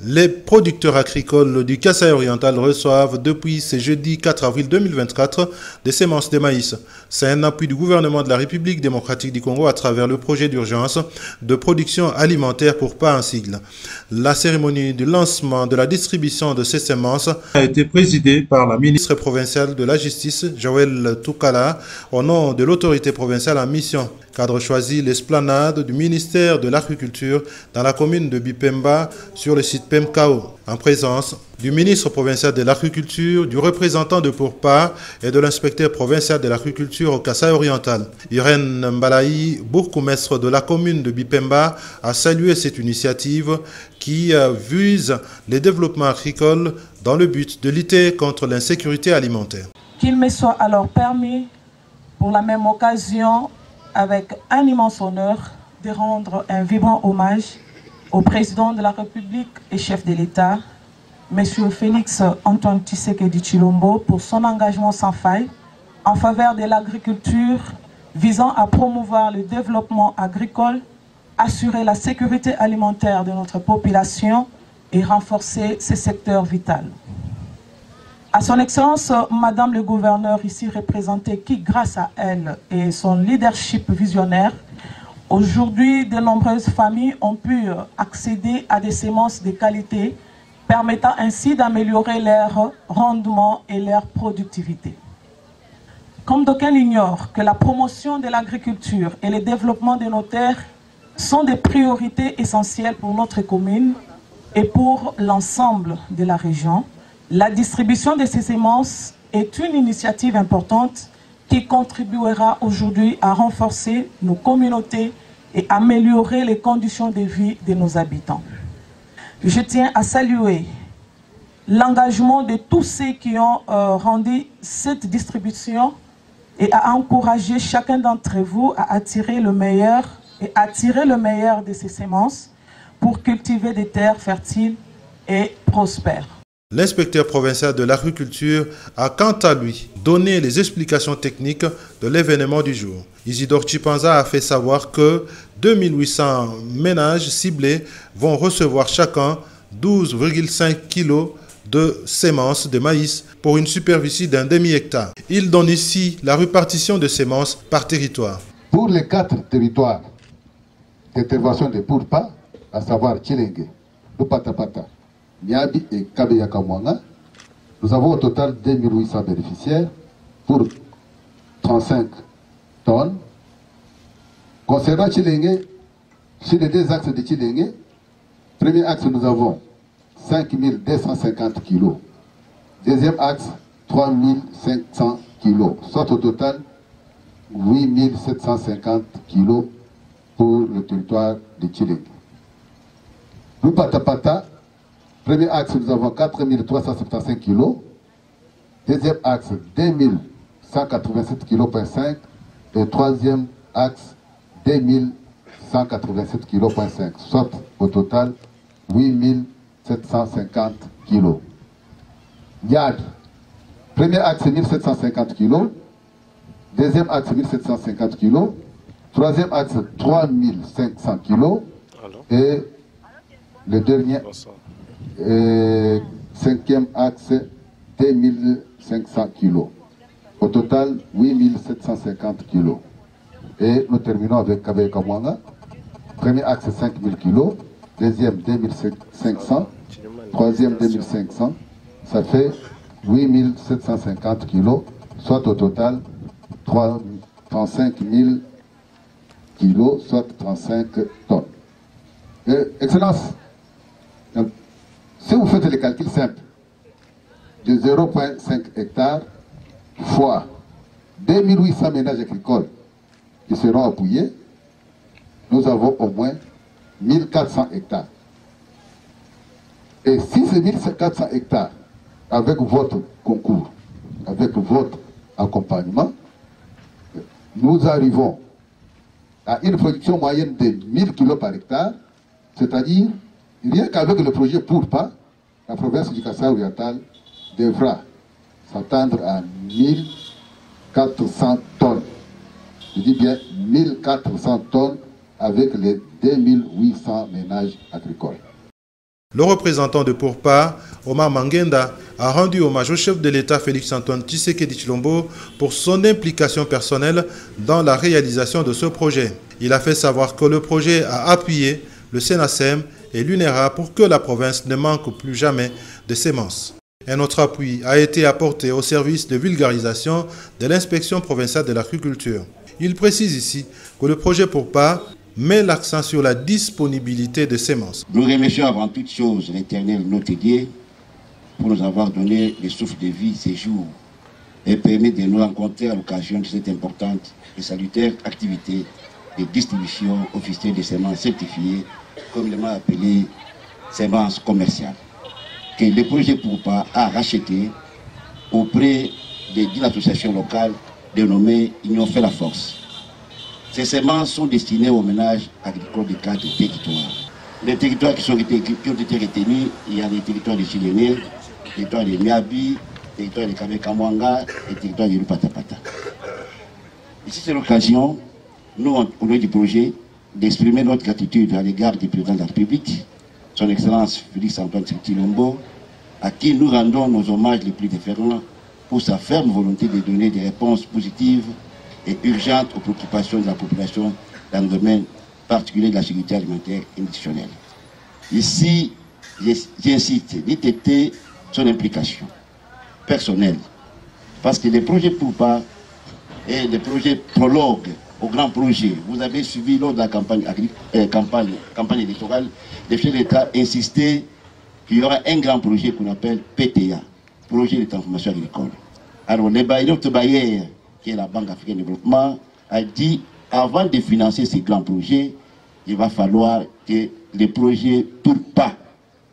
Les producteurs agricoles du Kasaï oriental reçoivent depuis ce jeudi 4 avril 2024 des semences de maïs. C'est un appui du gouvernement de la République démocratique du Congo à travers le projet d'urgence de production alimentaire pour PA en sigle. La cérémonie du lancement de la distribution de ces semences a été présidée par la ministre provinciale de la Justice, Joël Toukala, au nom de l'autorité provinciale en mission. Cadre choisi, l'esplanade du ministère de l'Agriculture dans la commune de Bipemba sur le site PEMKAO, en présence du ministre provincial de l'Agriculture, du représentant de POURPA et de l'inspecteur provincial de l'Agriculture au Kasaï oriental. Irène Mbalaï, bourgmestre de la commune de Bipemba, a salué cette initiative qui vise le développement agricole dans le but de lutter contre l'insécurité alimentaire. Qu'il me soit alors permis, pour la même occasion, avec un immense honneur, de rendre un vibrant hommage au président de la République et chef de l'État, M. Félix Antoine Tshisekedi Tshilombo, pour son engagement sans faille en faveur de l'agriculture visant à promouvoir le développement agricole, assurer la sécurité alimentaire de notre population et renforcer ce secteur vital. À son Excellence, Madame le Gouverneur ici représentée, qui grâce à elle et son leadership visionnaire, aujourd'hui de nombreuses familles ont pu accéder à des semences de qualité, permettant ainsi d'améliorer leur rendement et leur productivité. Comme d'aucuns l'ignorent, que la promotion de l'agriculture et le développement de nos terres sont des priorités essentielles pour notre commune et pour l'ensemble de la région. La distribution de ces semences est une initiative importante qui contribuera aujourd'hui à renforcer nos communautés et améliorer les conditions de vie de nos habitants. Je tiens à saluer l'engagement de tous ceux qui ont rendu cette distribution et à encourager chacun d'entre vous à attirer le meilleur de ces semences pour cultiver des terres fertiles et prospères. L'inspecteur provincial de l'agriculture a quant à lui donné les explications techniques de l'événement du jour. Isidore Chipanza a fait savoir que 2800 ménages ciblés vont recevoir chacun 12,5 kg de semences de maïs pour une superficie d'un demi-hectare. Il donne ici la répartition de semences par territoire. Pour les 4 territoires d'intervention de POURPA, à savoir Tshilenge, Lupatapata, Niabi et Kabeyakamwanga, nous avons au total 2800 bénéficiaires pour 35 tonnes. Concernant Tshilenge, sur les 2 axes de Tshilenge, premier axe nous avons 5250 kg. Deuxième axe, 3500 kg, soit au total 8750 kg pour le territoire de Tshilenge. Lupatapata, premier axe, nous avons 4375 kg. Deuxième axe, 2187 kg,5. Et troisième axe, 2187 kg,5. Soit au total 8750 kg. Yad, premier axe, 1750 kg. Deuxième axe, 1750 kg. Troisième axe, 3500 kg. Et le dernier, cinquième axe, 2500 kg. Au total, 8750 kg. Et nous terminons avec Kabeyakamwanga. Premier axe, 5000 kg. Deuxième, 2500. Troisième, 2500. Ça fait 8750 kg. Soit au total, 35 000 kg, soit 35 tonnes. Excellence, si vous faites les calculs simples, de 0,5 hectares fois 2800 ménages agricoles qui seront appuyés, nous avons au moins 1400 hectares. Et si ces 1400 hectares, avec votre concours, avec votre accompagnement, nous arrivons à une production moyenne de 1000 kg par hectare, c'est-à-dire, rien qu'avec le projet POURPA, la province du Kasaï oriental devra s'attendre à 1400 tonnes. Je dis bien 1400 tonnes avec les 2800 ménages agricoles. Le représentant de Pourpa, Omar Mangenda, a rendu hommage au chef de l'État Félix-Antoine Tshisekedi Tshilombo pour son implication personnelle dans la réalisation de ce projet. Il a fait savoir que le projet a appuyé le SENASEM et l'UNERA pour que la province ne manque plus jamais de semences. Un autre appui a été apporté au service de vulgarisation de l'inspection provinciale de l'agriculture. Il précise ici que le projet Pourpa met l'accent sur la disponibilité de semences. Nous remercions avant toute chose l'Éternel, notre Dieu, pour nous avoir donné le souffle de vie ces jours et permet de nous rencontrer à l'occasion de cette importante et salutaire activité de distribution officielle de semences certifiées, communément appelées semences commerciales, que le projet Pourpa a racheté auprès d'une association locale dénommée Union fait la force. Ces semences sont destinées aux ménages agricoles de 4 territoires. Les territoires qui ont été retenus, il y a les territoires de Chiléné, les territoires de Miabi, les territoires de Kabekamwanga et les territoires de Lupatapata. Ici, c'est l'occasion, nous, au nom du projet, d'exprimer notre gratitude à l'égard du président de la République, son Excellence Félix-Antoine Tshilombo, à qui nous rendons nos hommages les plus déférents pour sa ferme volonté de donner des réponses positives et urgentes aux préoccupations de la population dans le domaine particulier de la sécurité alimentaire et nutritionnelle. Ici, j'incite d'ITT son implication personnelle, parce que les projets Pourpa et les projets prologues au grand projet, vous avez suivi lors de la campagne électorale, le chef de l'État insistait qu'il y aura un grand projet qu'on appelle PTA, projet de transformation agricole. Alors notre bailleur, qui est la Banque africaine de développement, a dit, avant de financer ces grands projets, il va falloir que les projets Pourpa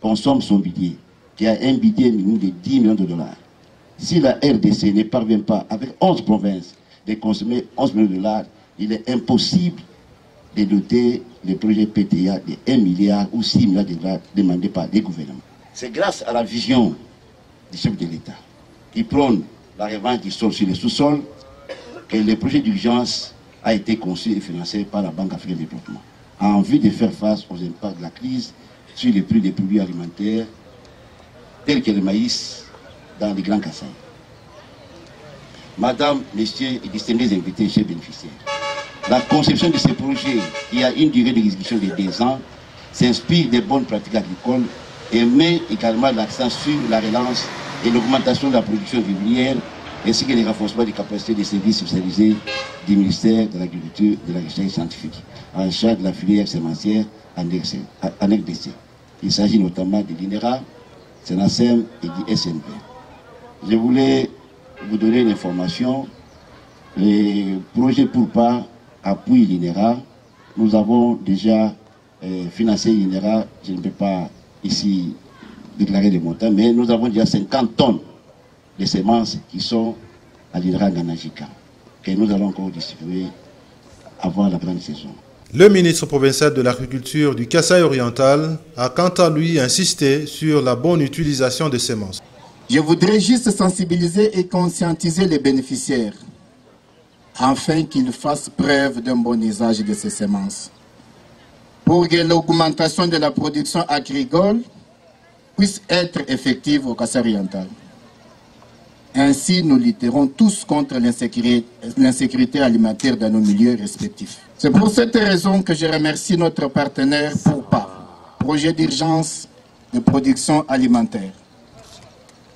consomment son budget, qui a un budget minimum de 10 millions de dollars. Si la RDC ne parvient pas, avec 11 provinces, de consommer 11 millions de dollars, il est impossible de doter les projets PTA de 1 milliard ou 6 milliards de dollars demandés par les gouvernements. C'est grâce à la vision du chef de l'État, qui prône la revanche du sol sur le sous-sol, que le projet d'urgence a été conçu et financé par la Banque africaine de développement, en vue de faire face aux impacts de la crise sur les prix des produits alimentaires, tels que le maïs dans les Grands Kassai. Madame, Messieurs et distingués invités, chers bénéficiaires, la conception de ces projets, qui a une durée d'exécution de 2 ans, s'inspire des bonnes pratiques agricoles et met également l'accent sur la relance et l'augmentation de la production vivrière, ainsi que le renforcement des capacités des services spécialisés du ministère de l'Agriculture et de la Recherche scientifique, en charge de la filière sémencière en RDC. Il s'agit notamment de l'INERA, SENASEM et du SNV. Je voulais vous donner une information. Le projet Pourpa appuie l'INERA. Nous avons déjà financé l'INERA. Je ne peux pas ici déclarer les montants, mais nous avons déjà 50 tonnes de semences qui sont à l'INERA Ganajika, que nous allons encore distribuer avant la grande saison. Le ministre provincial de l'Agriculture du Kasaï oriental a quant à lui insisté sur la bonne utilisation des semences. Je voudrais juste sensibiliser et conscientiser les bénéficiaires afin qu'ils fassent preuve d'un bon usage de ces semences, pour que l'augmentation de la production agricole puisse être effective au Kasaï oriental. Ainsi, nous lutterons tous contre l'insécurité alimentaire dans nos milieux respectifs. C'est pour cette raison que je remercie notre partenaire Pourpa, projet d'urgence de production alimentaire,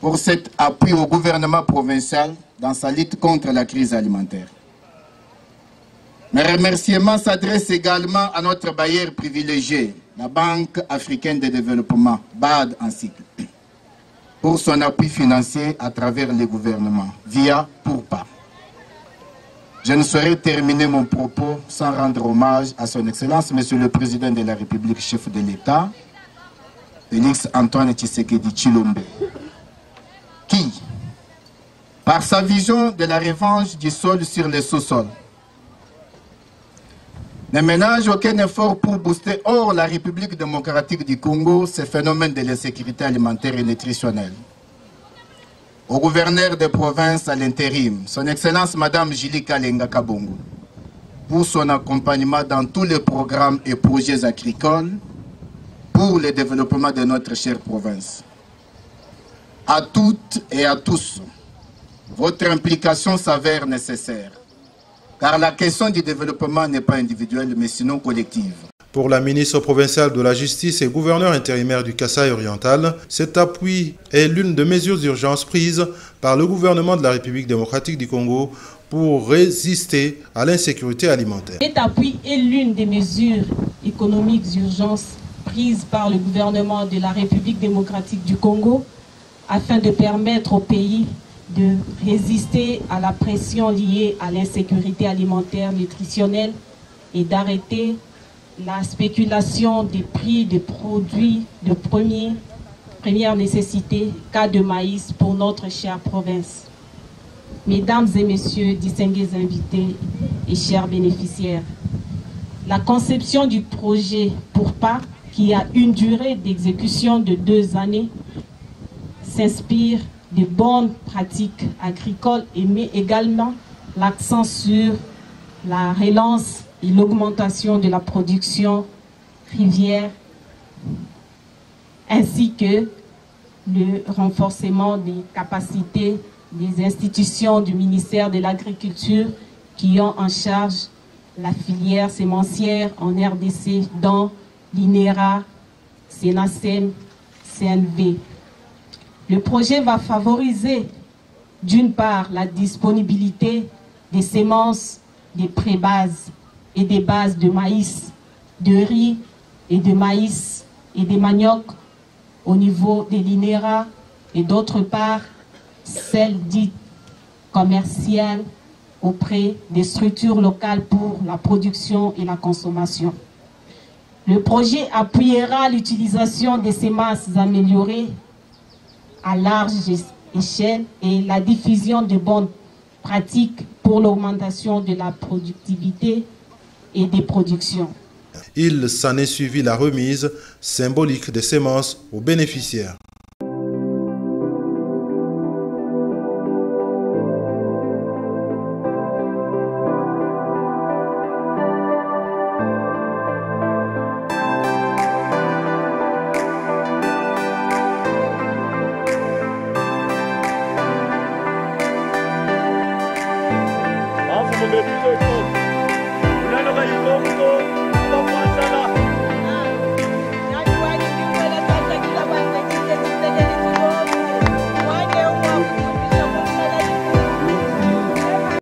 pour cet appui au gouvernement provincial dans sa lutte contre la crise alimentaire. Mes remerciements s'adressent également à notre bailleur privilégié, la Banque africaine de développement, BAD en cycle, pour son appui financier à travers le gouvernement, via Pourpa. Je ne saurais terminer mon propos sans rendre hommage à son Excellence, Monsieur le Président de la République, chef de l'État, Félix-Antoine Tshisekedi Tshilombo, qui, par sa vision de la revanche du sol sur le sous-sol, ne ménage aucun effort pour booster hors la République démocratique du Congo ce phénomène de l'insécurité alimentaire et nutritionnelle. Au gouverneur de province à l'intérim, son Excellence Madame Julie Kalenga Kabongo, pour son accompagnement dans tous les programmes et projets agricoles pour le développement de notre chère province. À toutes et à tous, votre implication s'avère nécessaire, car la question du développement n'est pas individuelle, mais sinon collective. Pour la ministre provinciale de la Justice et gouverneur intérimaire du Kasaï oriental, cet appui est l'une des mesures d'urgence prises par le gouvernement de la République démocratique du Congo pour résister à l'insécurité alimentaire. Cet appui est l'une des mesures économiques d'urgence prises par le gouvernement de la République démocratique du Congo afin de permettre au pays de résister à la pression liée à l'insécurité alimentaire nutritionnelle et d'arrêter la spéculation des prix des produits de première nécessité, cas de maïs pour notre chère province. Mesdames et messieurs, distingués invités et chers bénéficiaires, la conception du projet Pourpas, qui a une durée d'exécution de 2 années, s'inspire de bonnes pratiques agricoles et met également l'accent sur la relance et l'augmentation de la production rivière ainsi que le renforcement des capacités des institutions du ministère de l'Agriculture qui ont en charge la filière sémencière en RDC, dont l'INERA, SENACEN, CNV. Le projet va favoriser d'une part la disponibilité des semences, des pré-bases et des bases de maïs, de riz et de maïs et des maniocs au niveau de l'INERA et d'autre part celles dites commerciales auprès des structures locales pour la production et la consommation. Le projet appuiera l'utilisation des semences améliorées à large échelle et la diffusion de bonnes pratiques pour l'augmentation de la productivité et des productions. Il s'en est suivi la remise symbolique des semences aux bénéficiaires.